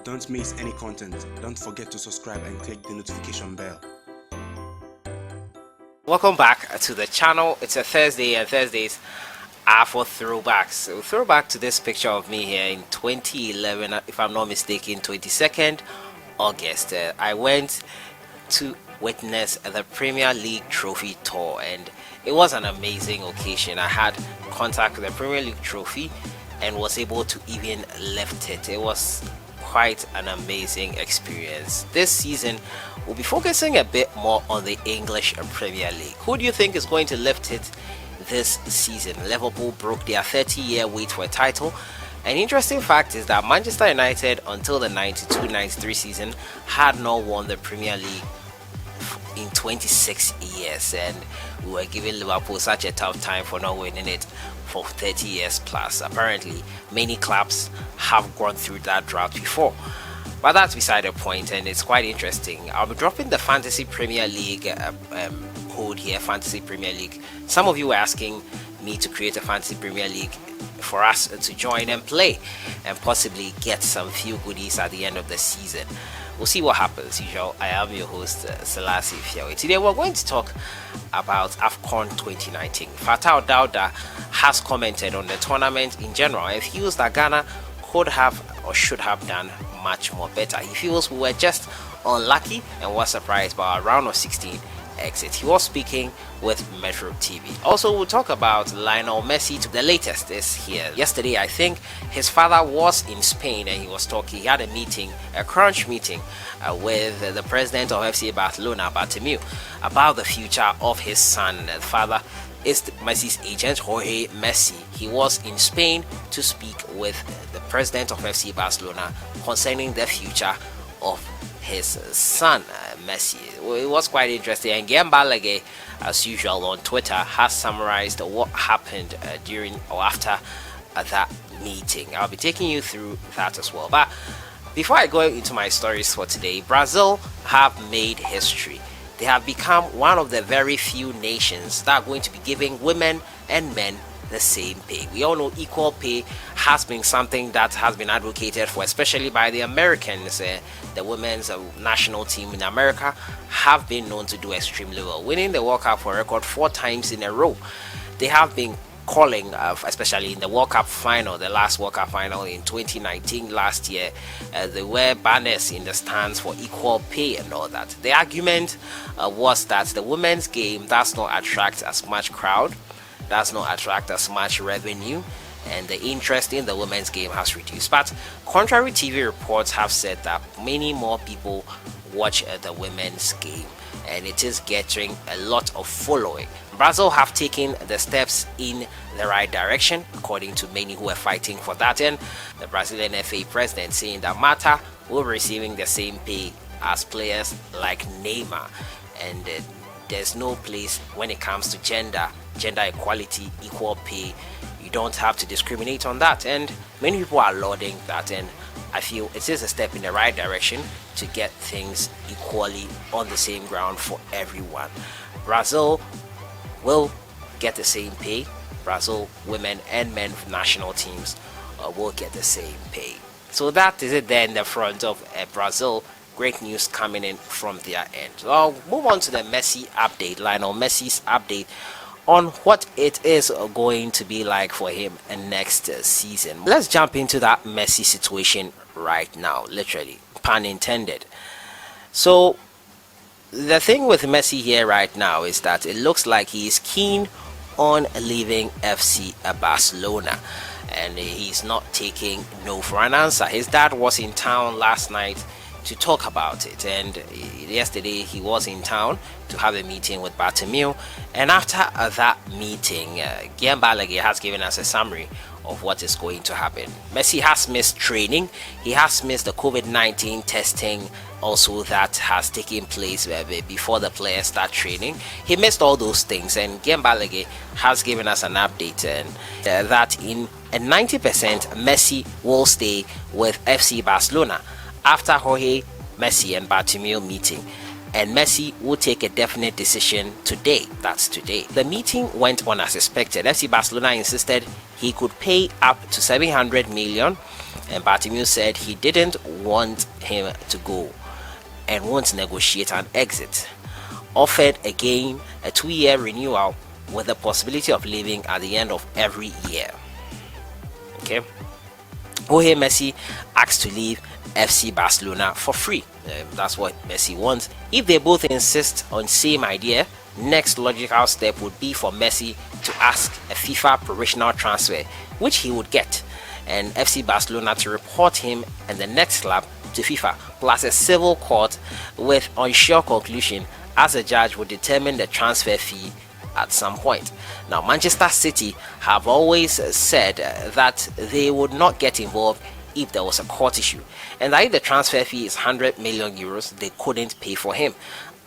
Don't miss any content. Don't forget to subscribe and click the notification bell. Welcome back to the channel. It's a Thursday, and Thursdays are for throwbacks. So throwback to this picture of me here in 2011, if I'm not mistaken, 22nd August. I went to witness the Premier League Trophy tour, and it was an amazing occasion. I had contact with the Premier League Trophy and was able to even lift it. It was quite an amazing experience. This season we'll be focusing a bit more on the English Premier League. Who do you think is going to lift it this season? Liverpool broke their 30-year wait for a title. An interesting fact is that Manchester United until the 92-93 season had not won the Premier League in 26 years, and we were giving Liverpool such a tough time for not winning it for 30 years plus. Apparently many clubs have gone through that drought before, but that's beside the point, and it's quite interesting. I'll be dropping the Fantasy Premier League code here, Fantasy Premier League. Some of you were asking me to create a Fantasy Premier League for us to join and play and possibly get some few goodies at the end of the season. We'll see what happens. Usual, I am your host, Selassie Fiawe. Today we're going to talk about Afcon 2019. FATAU DAUDA has commented on the tournament in general and feels that Ghana could have or should have done much more better. He feels we were just unlucky and was surprised by our round of 16 exit. He was speaking with Metro TV. Also, we'll talk about Lionel Messi. The latest is here. Yesterday, I think his father was in Spain and he was talking. He had a meeting, a crunch meeting with the president of FC Barcelona, Bartomeu, about the future of his son. The father is Messi's agent, Jorge Messi. He was in Spain to speak with the president of FC Barcelona concerning the future of his son, Messi. It was quite interesting, and Gambale, as usual on Twitter, has summarized what happened during or after that meeting. I'll be taking you through that as well. But before I go into my stories for today, Brazil have made history. They have become one of the very few nations that are going to be giving women and men the same pay. We all know equal pay has been something that has been advocated for, especially by the Americans. The women's national team in America have been known to do extremely well, winning the World Cup for a record 4 times in a row. They have been calling, especially in the World Cup final, the last World Cup final in 2019 last year, they were banners in the stands for equal pay and all that. The argument was that the women's game does not attract as much crowd, does not attract as much revenue, and the interest in the women's game has reduced. But contrary TV reports have said that many more people watch the women's game, and it is getting a lot of following. Brazil have taken the steps in the right direction, according to many who are fighting for that, and the Brazilian FA president saying that Mata will be receiving the same pay as players like Neymar, and there's no place when it comes to gender equality, equal pay. You don't have to discriminate on that, and many people are lauding that, and I feel it is a step in the right direction to get things equally on the same ground for everyone. Brazil will get the same pay. Brazil women and men national teams will get the same pay. So that is it there in the front of Brazil. Great news coming in from their end. So I'll move on to the Messi update, Lionel Messi's update on what it is going to be like for him next season. Let's jump into that Messi situation right now, literally, pun intended. So the thing with Messi here right now is that it looks like he is keen on leaving FC Barcelona, and he's not taking no for an answer. His dad was in town last night to talk about it, and yesterday he was in town to have a meeting with Bartomeu, and after that meeting, Gambale has given us a summary of what is going to happen. Messi has missed training, he has missed the COVID-19 testing also that has taken place before the players start training. He missed all those things, and Gambale has given us an update and that in 90% Messi will stay with FC Barcelona after Jorge Messi and Bartomeu meeting, and Messi will take a definite decision today. That's today. The meeting went on as expected. FC Barcelona insisted he could pay up to 700 million and Bartomeu said he didn't want him to go and won't negotiate an exit. Offered again a 2-year renewal with the possibility of leaving at the end of every year. Okay. Jorge Messi asked to leave FC Barcelona for free. That's what Messi wants. If they both insist on same idea, next logical step would be for Messi to ask a FIFA provisional transfer, which he would get, and FC Barcelona to report him and the next club to FIFA, plus a civil court with unsure conclusion, as a judge would determine the transfer fee at some point. Now, Manchester City have always said that they would not get involved if there was a court issue, and that if the transfer fee is 100 million euros, they couldn't pay for him.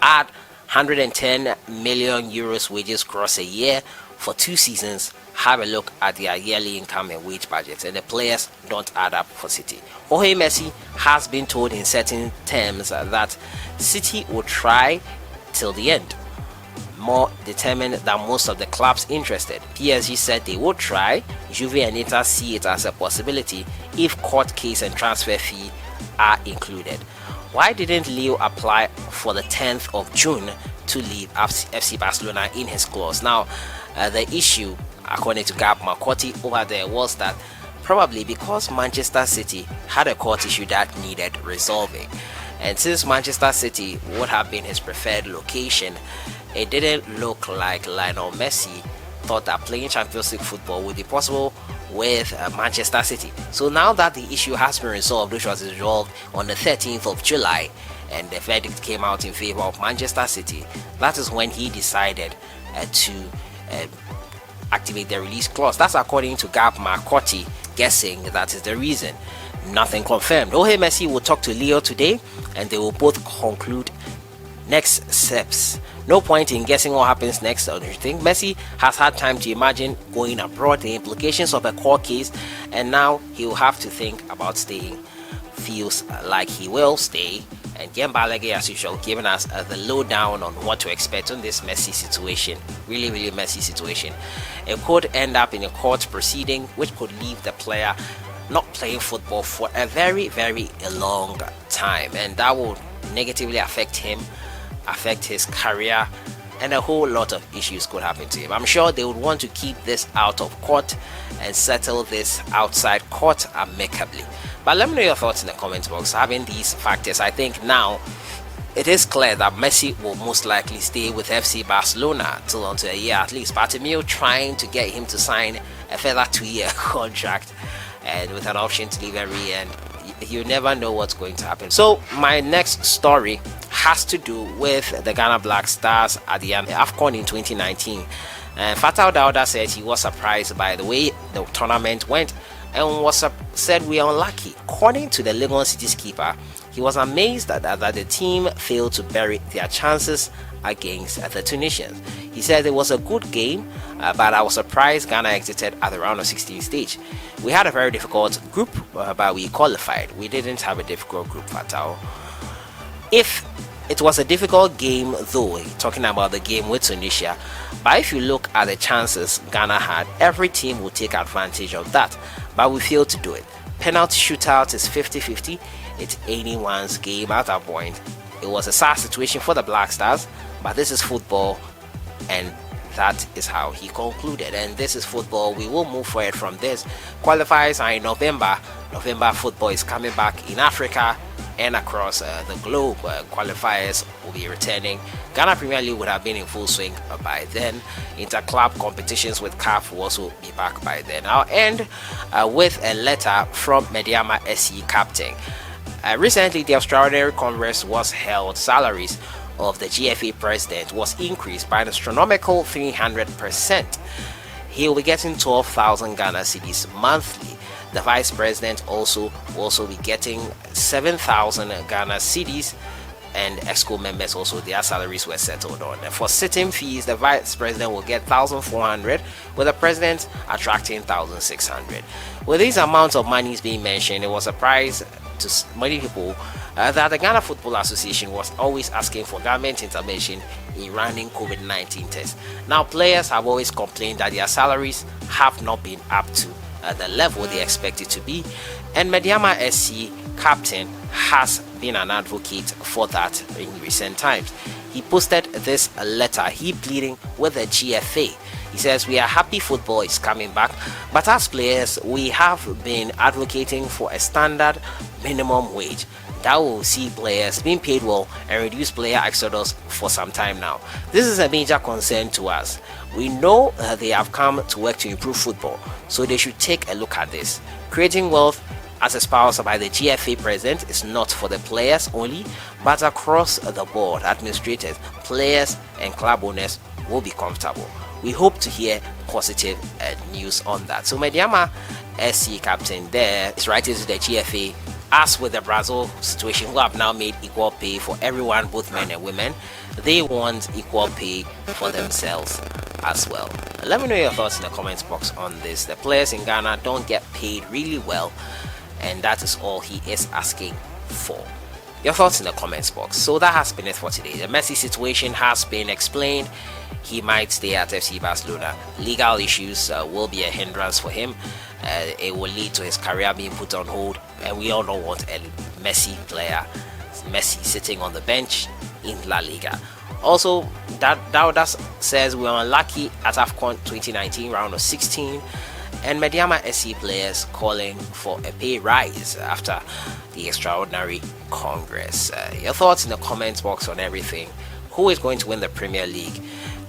Add 110 million euros wages gross a year for 2 seasons, have a look at their yearly income and wage budgets, and the players don't add up for City. Jorge Messi has been told in certain terms that City will try till the end, more determined than most of the clubs interested. PSG said they would try. Juve and Inter see it as a possibility if court case and transfer fee are included. Why didn't Leo apply for the 10th of June to leave FC Barcelona in his clause? Now, the issue, according to Gab Marcotti over there, was that probably because Manchester City had a court issue that needed resolving, and since Manchester City would have been his preferred location, it didn't look like Lionel Messi thought that playing Champions League football would be possible with Manchester City. So now that the issue has been resolved, which was resolved on the 13th of July, and the verdict came out in favor of Manchester City, that is when he decided to activate the release clause. That's according to Gab Marcotti, guessing that is the reason. Nothing confirmed. Jorge Messi will talk to Leo today, and they will both conclude next steps. No point in guessing what happens next. Don't you think? Messi has had time to imagine going abroad, the implications of a court case, and now he will have to think about staying. Feels like he will stay. And Jem Balage, as usual, giving us the lowdown on what to expect on this messy situation. Really messy situation. It could end up in a court proceeding, which could leave the player not playing football for a very long time, and that will negatively affect him, affect his career, and a whole lot of issues could happen to him. I'm sure they would want to keep this out of court and settle this outside court amicably. But let me know your thoughts in the comment box. Having these factors, I think now it is clear that Messi will most likely stay with FC Barcelona till until a year at least. Bartomeu trying to get him to sign a further 2-year contract, and with an option to leave every year, and you never know what's going to happen. So my next story has to do with the Ghana Black Stars at the Afcon in 2019. FATAU DAUDA said he was surprised by the way the tournament went and said we are unlucky. According to the Legon City's keeper, he was amazed that the team failed to bury their chances against the Tunisians. He said it was a good game, but I was surprised Ghana exited at the round of 16 stage. We had a very difficult group, but we qualified. We didn't have a difficult group, FATAU. If it was a difficult game though, talking about the game with Tunisia, but if you look at the chances Ghana had, every team will take advantage of that, but we failed to do it. Penalty shootout is 50-50. It's anyone's game at that point. It was a sad situation for the Black Stars, but this is football, and that is how he concluded. And this is football. We will move forward from this. Qualifiers are in November. November football is coming back in Africa and across the globe. Qualifiers will be returning. Ghana Premier League would have been in full swing by then. Inter-club competitions with CAF will also be back by then. I'll end with a letter from Mediama SC captain. Recently, the Extraordinary Congress was held. Salaries of the GFA president was increased by an astronomical 300%. He will be getting 12,000 Ghana cedis monthly. The vice president will also be getting 7,000 Ghana cedis, and EXCO members also, their salaries were settled on. For sitting fees, the vice president will get 1,400, with the president attracting 1,600. With these amounts of monies being mentioned, it was a surprise to many people that the Ghana Football Association was always asking for government intervention in running COVID-19 tests. Now, players have always complained that their salaries have not been up to the level they expect it to be, And Mediama SC captain has been an advocate for that in recent times. He posted this letter, he pleading with the GFA. He says, "We are happy football is coming back, but as players, we have been advocating for a standard minimum wage that will see players being paid well and reduce player exodus for some time now. This is a major concern to us. We know they have come to work to improve football, so they should take a look at this. Creating wealth as espoused by the GFA president is not for the players only, but across the board. Administrators, players and club owners will be comfortable." We hope to hear positive news on that. So Mediama SC captain there is writing to the GFA, as with the Brazil situation, who have now made equal pay for everyone, both men and women. They want equal pay for themselves as well. Let me know your thoughts in the comments box on this. The players in Ghana don't get paid really well, and that is all he is asking for. Your thoughts in the comments box. So that has been it for today. The Messi situation has been explained. He might stay at FC Barcelona. Legal issues will be a hindrance for him. It will lead to his career being put on hold, and we all don't want a Messi player, Messi sitting on the bench in La Liga. Also, DAUDA says we are unlucky at Afcon 2019 round of 16, and Mediama SC players calling for a pay rise after the extraordinary Congress. Your thoughts in the comments box on everything. Who is going to win the Premier League?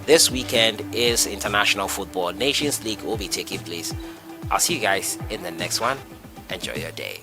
This weekend is international football. Nations League will be taking place. I'll see you guys in the next one. Enjoy your day.